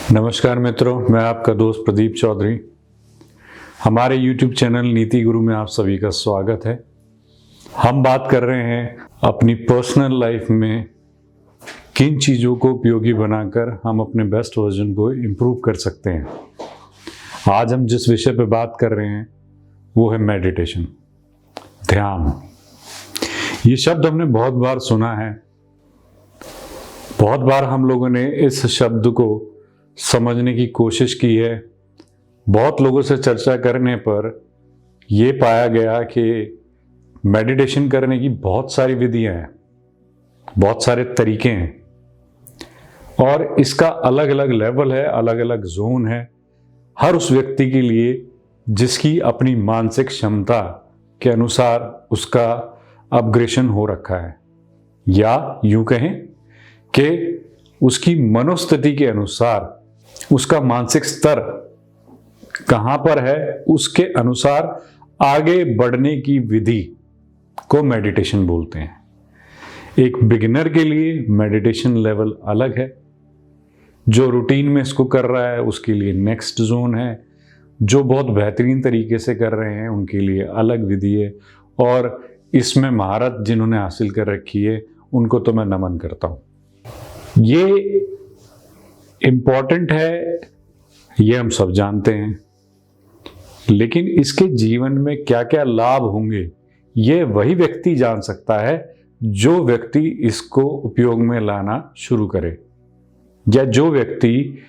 नमस्कार मित्रों, मैं आपका दोस्त प्रदीप चौधरी। हमारे YouTube चैनल नीति गुरु में आप सभी का स्वागत है। हम बात कर रहे हैं अपनी पर्सनल लाइफ में किन चीज़ों को उपयोगी बनाकर हम अपने बेस्ट वर्जन को इम्प्रूव कर सकते हैं। आज हम जिस विषय पर बात कर रहे हैं वो है मेडिटेशन, ध्यान। ये शब्द हमने बहुत बार सुना है, बहुत बार हम लोगों ने इस शब्द को समझने की कोशिश की है। बहुत लोगों से चर्चा करने पर यह पाया गया कि मेडिटेशन करने की बहुत सारी विधियां हैं, बहुत सारे तरीके हैं और इसका अलग अलग लेवल है, अलग अलग जोन है हर उस व्यक्ति के लिए जिसकी अपनी मानसिक क्षमता के अनुसार उसका अपग्रेशन हो रखा है, या यूं कहें कि उसकी मनोस्थिति के अनुसार उसका मानसिक स्तर कहां पर है, उसके अनुसार आगे बढ़ने की विधि को मेडिटेशन बोलते हैं। एक बिगिनर के लिए मेडिटेशन लेवल अलग है, जो रूटीन में इसको कर रहा है उसके लिए नेक्स्ट जोन है, जो बहुत बेहतरीन तरीके से कर रहे हैं उनके लिए अलग विधि है, और इसमें महारत जिन्होंने हासिल कर रखी है उनको तो मैं नमन करता हूं। ये इम्पॉर्टेंट है, ये हम सब जानते हैं, लेकिन इसके जीवन में क्या क्या लाभ होंगे ये वही व्यक्ति जान सकता है जो व्यक्ति इसको उपयोग में लाना शुरू करे, या जो व्यक्ति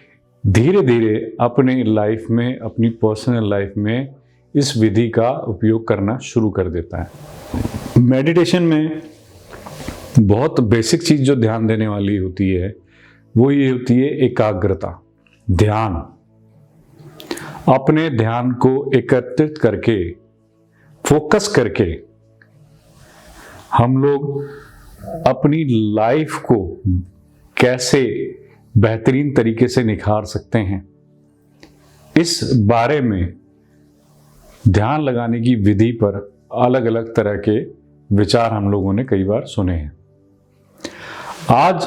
धीरे धीरे अपने लाइफ में, अपनी पर्सनल लाइफ में इस विधि का उपयोग करना शुरू कर देता है। मेडिटेशन में बहुत बेसिक चीज जो ध्यान देने वाली होती है वो ये होती है एकाग्रता, ध्यान। अपने ध्यान को एकत्रित करके, फोकस करके हम लोग अपनी लाइफ को कैसे बेहतरीन तरीके से निखार सकते हैं, इस बारे में ध्यान लगाने की विधि पर अलग अलग तरह के विचार हम लोगों ने कई बार सुने हैं। आज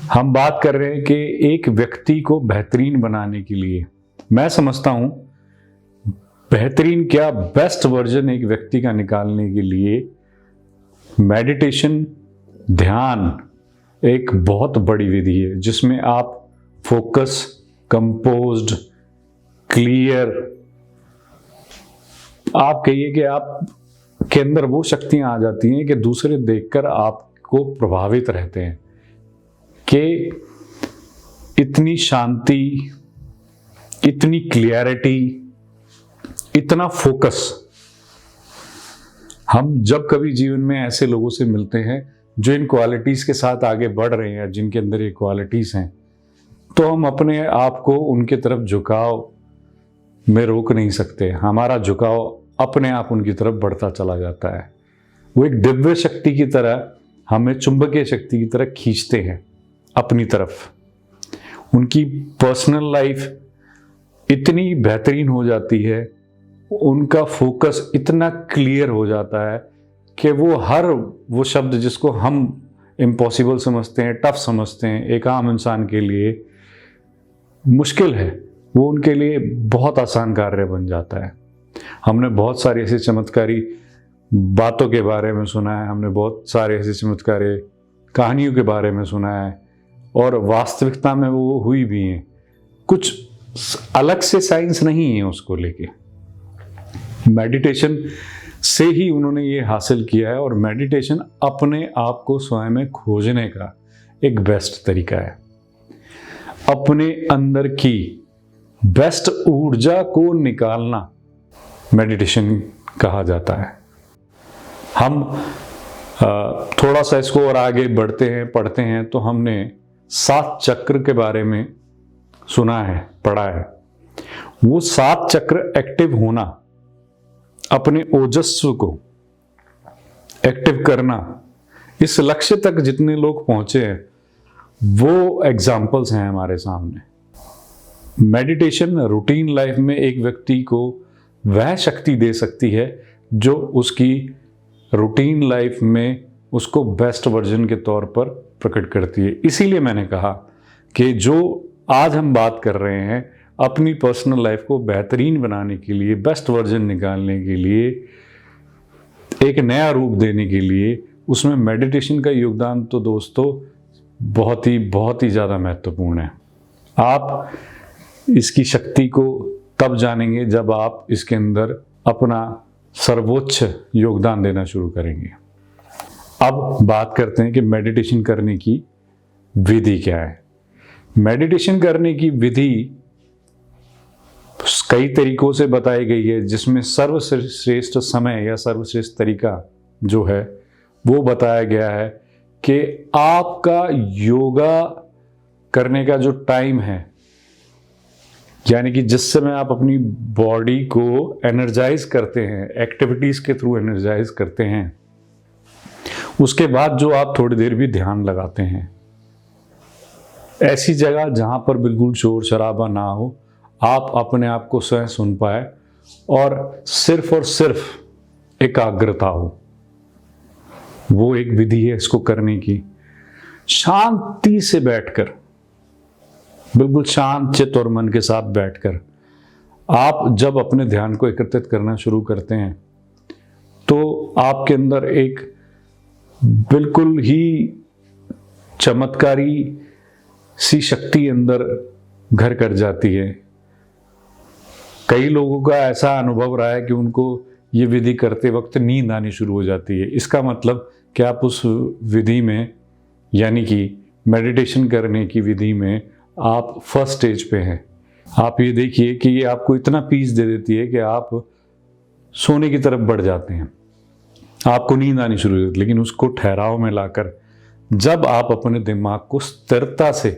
हम बात कर रहे हैं कि एक व्यक्ति को बेहतरीन बनाने के लिए, मैं समझता हूं बेहतरीन क्या, बेस्ट वर्जन एक व्यक्ति का निकालने के लिए मेडिटेशन, ध्यान एक बहुत बड़ी विधि है, जिसमें आप फोकस, कंपोज्ड, क्लियर, आप कहिए कि आप के अंदर वो शक्तियां आ जाती हैं कि दूसरे देखकर आपको प्रभावित रहते हैं कि इतनी शांति, इतनी क्लियरिटी, इतना फोकस। हम जब कभी जीवन में ऐसे लोगों से मिलते हैं जो इन क्वालिटीज के साथ आगे बढ़ रहे हैं, जिनके अंदर ये क्वालिटीज हैं, तो हम अपने आप को उनके तरफ झुकाव में रोक नहीं सकते। हमारा झुकाव अपने आप उनकी तरफ बढ़ता चला जाता है। वो एक दिव्य शक्ति की तरह हमें चुंबकीय शक्ति की तरह खींचते हैं अपनी तरफ। उनकी पर्सनल लाइफ इतनी बेहतरीन हो जाती है, उनका फोकस इतना क्लियर हो जाता है कि वो हर वो शब्द जिसको हम इम्पॉसिबल समझते हैं, टफ समझते हैं, एक आम इंसान के लिए मुश्किल है, वो उनके लिए बहुत आसान कार्य बन जाता है। हमने बहुत सारी ऐसी चमत्कारी बातों के बारे में सुना है, हमने बहुत सारे ऐसे चमत्कारी कहानियों के बारे में सुना है, और वास्तविकता में वो हुई भी हैं। कुछ अलग से साइंस नहीं है उसको लेके, मेडिटेशन से ही उन्होंने ये हासिल किया है। और मेडिटेशन अपने आप को स्वयं में खोजने का एक बेस्ट तरीका है, अपने अंदर की बेस्ट ऊर्जा को निकालना मेडिटेशन कहा जाता है। हम थोड़ा सा इसको और आगे बढ़ते हैं, पढ़ते हैं, तो हमने 7 चक्र के बारे में सुना है, पढ़ा है। वो 7 चक्र एक्टिव होना, अपने ओजस्व को एक्टिव करना, इस लक्ष्य तक जितने लोग पहुंचे हैं वो एग्जाम्पल्स हैं हमारे सामने। मेडिटेशन रूटीन लाइफ में एक व्यक्ति को वह शक्ति दे सकती है जो उसकी रूटीन लाइफ में उसको बेस्ट वर्जन के तौर पर प्रकट करती है। इसीलिए मैंने कहा कि जो आज हम बात कर रहे हैं अपनी पर्सनल लाइफ को बेहतरीन बनाने के लिए, बेस्ट वर्जन निकालने के लिए, एक नया रूप देने के लिए। उसमें मेडिटेशन का योगदान तो दोस्तों बहुत ही ज़्यादा महत्वपूर्ण है। आप इसकी शक्ति को तब जानेंगे जब आप इसके अंदर अपना सर्वोच्च योगदान देना शुरू करेंगे। अब बात करते हैं कि मेडिटेशन करने की विधि क्या है। मेडिटेशन करने की विधि कई तरीकों से बताई गई है, जिसमें सर्वश्रेष्ठ समय या सर्वश्रेष्ठ तरीका जो है वो बताया गया है कि आपका योगा करने का जो टाइम है, यानी कि जिस समय आप अपनी बॉडी को एनर्जाइज करते हैं, एक्टिविटीज के थ्रू एनर्जाइज करते हैं, उसके बाद जो आप थोड़ी देर भी ध्यान लगाते हैं, ऐसी जगह जहां पर बिल्कुल शोर शराबा ना हो, आप अपने आप को स्वयं सुन पाए और सिर्फ एकाग्रता हो, वो एक विधि है इसको करने की। शांति से बैठकर, बिल्कुल शांत चित्त और मन के साथ बैठकर आप जब अपने ध्यान को एकत्रित करना शुरू करते हैं तो आपके अंदर एक बिल्कुल ही चमत्कारी सी शक्ति अंदर घर कर जाती है। कई लोगों का ऐसा अनुभव रहा है कि उनको ये विधि करते वक्त नींद आनी शुरू हो जाती है। इसका मतलब कि आप उस विधि में, यानी कि मेडिटेशन करने की विधि में आप फर्स्ट स्टेज पे हैं। आप ये देखिए कि ये आपको इतना पीस दे देती है कि आप सोने की तरफ बढ़ जाते हैं, आपको नींद आनी शुरू हो जाती है। लेकिन उसको ठहराव में लाकर जब आप अपने दिमाग को स्थिरता से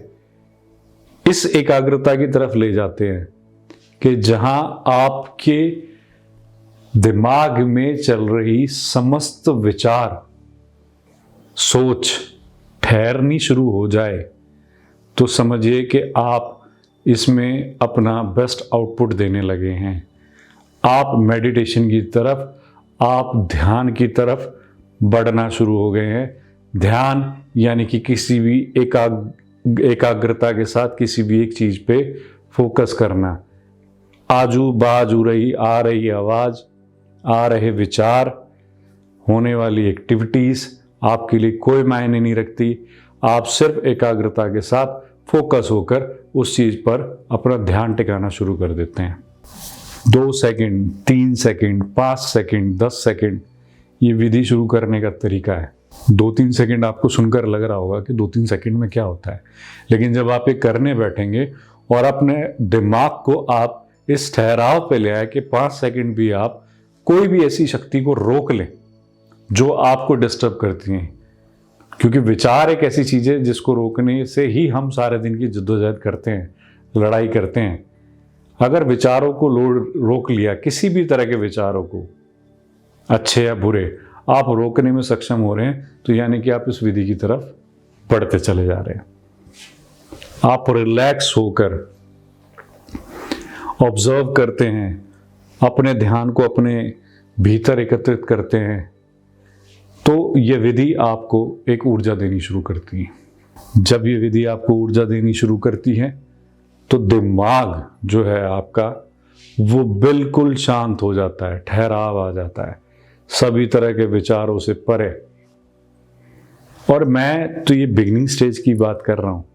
इस एकाग्रता की तरफ ले जाते हैं कि जहां आपके दिमाग में चल रही समस्त विचार, सोच ठहरनी शुरू हो जाए, तो समझिए कि आप इसमें अपना बेस्ट आउटपुट देने लगे हैं। आप मेडिटेशन की तरफ, आप ध्यान की तरफ बढ़ना शुरू हो गए हैं। ध्यान यानी कि किसी भी एकाग्रता के साथ किसी भी एक चीज पे फोकस करना। आजू बाजू आ रही आवाज, आ रहे विचार, होने वाली एक्टिविटीज आपके लिए कोई मायने नहीं रखती। आप सिर्फ एकाग्रता के साथ फोकस होकर उस चीज पर अपना ध्यान टिकाना शुरू कर देते हैं। 2 सेकंड, 3 सेकंड, 5 सेकंड, 10 सेकंड, ये विधि शुरू करने का तरीका है। 2-3 सेकंड आपको सुनकर लग रहा होगा कि 2-3 सेकंड में क्या होता है, लेकिन जब आप ये करने बैठेंगे और अपने दिमाग को आप इस ठहराव पे ले आए कि 5 सेकंड भी आप कोई भी ऐसी शक्ति को रोक लें जो आपको डिस्टर्ब करती हैं, क्योंकि विचार एक ऐसी चीज है जिसको रोकने से ही हम सारे दिन की जद्दोजहद करते हैं, लड़ाई करते हैं। अगर विचारों को रोक लिया, किसी भी तरह के विचारों को, अच्छे या बुरे, आप रोकने में सक्षम हो रहे हैं, तो यानी कि आप इस विधि की तरफ बढ़ते चले जा रहे हैं। आप रिलैक्स होकर ऑब्जर्व करते हैं, अपने ध्यान को अपने भीतर एकत्रित करते हैं, तो यह विधि आपको एक ऊर्जा देनी शुरू करती है। जब ये विधि आपको ऊर्जा देनी शुरू करती है तो दिमाग जो है आपका वो बिल्कुल शांत हो जाता है, ठहराव आ जाता है, सभी तरह के विचारों से परे। और मैं तो ये बिगिनिंग स्टेज की बात कर रहा हूँ।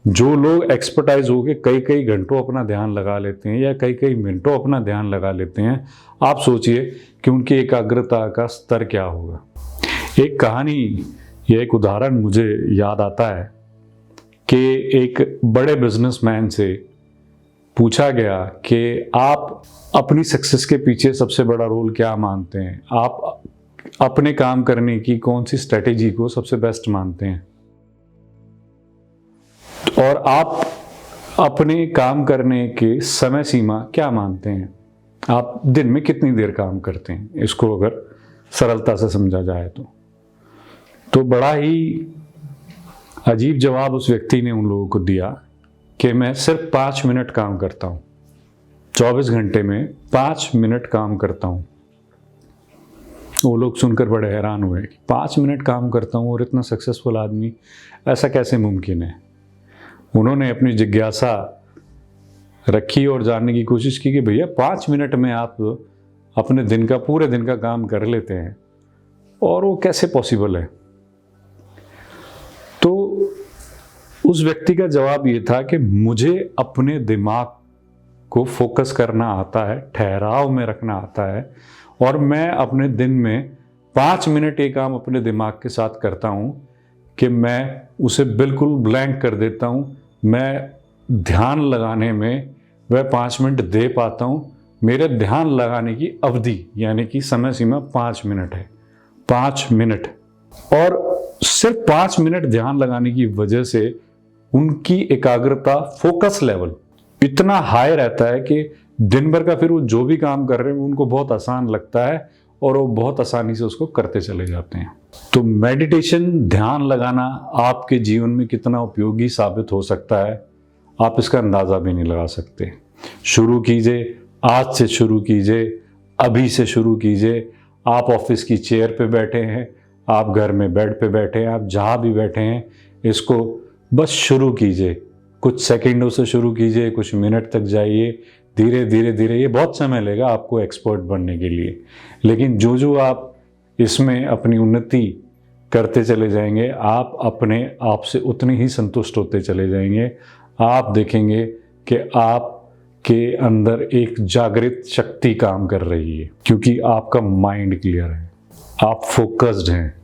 जो लोग एक्सपर्टाइज होके कई कई घंटों अपना ध्यान लगा लेते हैं या कई कई मिनटों अपना ध्यान लगा लेते हैं, आप सोचिए कि उनकी एकाग्रता का स्तर क्या होगा। एक कहानी या एक उदाहरण मुझे याद आता है कि एक बड़े बिजनेसमैन से पूछा गया कि आप अपनी सक्सेस के पीछे सबसे बड़ा रोल क्या मानते हैं, आप अपने काम करने की कौन सी स्ट्रेटेजी को सबसे बेस्ट मानते हैं, और आप अपने काम करने के समय सीमा क्या मानते हैं, आप दिन में कितनी देर काम करते हैं। इसको अगर सरलता से समझा जाए तो बड़ा ही अजीब जवाब उस व्यक्ति ने उन लोगों को दिया कि मैं सिर्फ 5 मिनट काम करता हूँ, 24 घंटे में 5 मिनट काम करता हूँ। वो लोग सुनकर बड़े हैरान हुए कि 5 मिनट काम करता हूँ और इतना सक्सेसफुल आदमी, ऐसा कैसे मुमकिन है। उन्होंने अपनी जिज्ञासा रखी और जानने की कोशिश की कि भैया 5 मिनट में आप अपने दिन का, पूरे दिन का काम कर लेते हैं, और वो कैसे पॉसिबल है। तो उस व्यक्ति का जवाब ये था कि मुझे अपने दिमाग को फोकस करना आता है, ठहराव में रखना आता है, और मैं अपने दिन में 5 मिनट ये काम अपने दिमाग के साथ करता हूँ कि मैं उसे बिल्कुल ब्लैंक कर देता हूँ। मैं ध्यान लगाने में वह 5 मिनट दे पाता हूँ। मेरे ध्यान लगाने की अवधि यानी कि समय सीमा 5 मिनट है, 5 मिनट। और सिर्फ 5 मिनट ध्यान लगाने की वजह से उनकी एकाग्रता, फोकस लेवल इतना हाई रहता है कि दिन भर का फिर वो जो भी काम कर रहे हैं उनको बहुत आसान लगता है और वो बहुत आसानी से उसको करते चले जाते हैं। तो मेडिटेशन, ध्यान लगाना आपके जीवन में कितना उपयोगी साबित हो सकता है, आप इसका अंदाज़ा भी नहीं लगा सकते। शुरू कीजिए, आज से शुरू कीजिए, अभी से शुरू कीजिए। आप ऑफिस की चेयर पे बैठे हैं, आप घर में बेड पे बैठे हैं, आप जहाँ भी बैठे हैं, इसको बस शुरू कीजिए। कुछ सेकंडों से शुरू कीजिए, कुछ मिनट तक जाइए, धीरे धीरे धीरे। ये बहुत समय लेगा आपको एक्सपर्ट बनने के लिए, लेकिन जो जो आप इसमें अपनी उन्नति करते चले जाएंगे, आप अपने आप से उतने ही संतुष्ट होते चले जाएंगे। आप देखेंगे कि आपके अंदर एक जागृत शक्ति काम कर रही है, क्योंकि आपका माइंड क्लियर है, आप फोकस्ड हैं।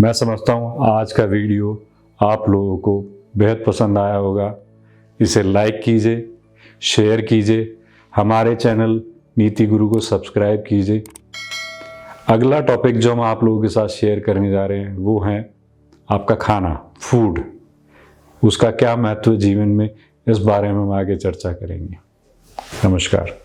मैं समझता हूँ आज का वीडियो आप लोगों को बेहद पसंद आया होगा। इसे लाइक कीजिए, शेयर कीजिए, हमारे चैनल नीति गुरु को सब्सक्राइब कीजिए। अगला टॉपिक जो हम आप लोगों के साथ शेयर करने जा रहे हैं वो है आपका खाना, फूड। उसका क्या महत्व है जीवन में, इस बारे में हम आगे चर्चा करेंगे। नमस्कार।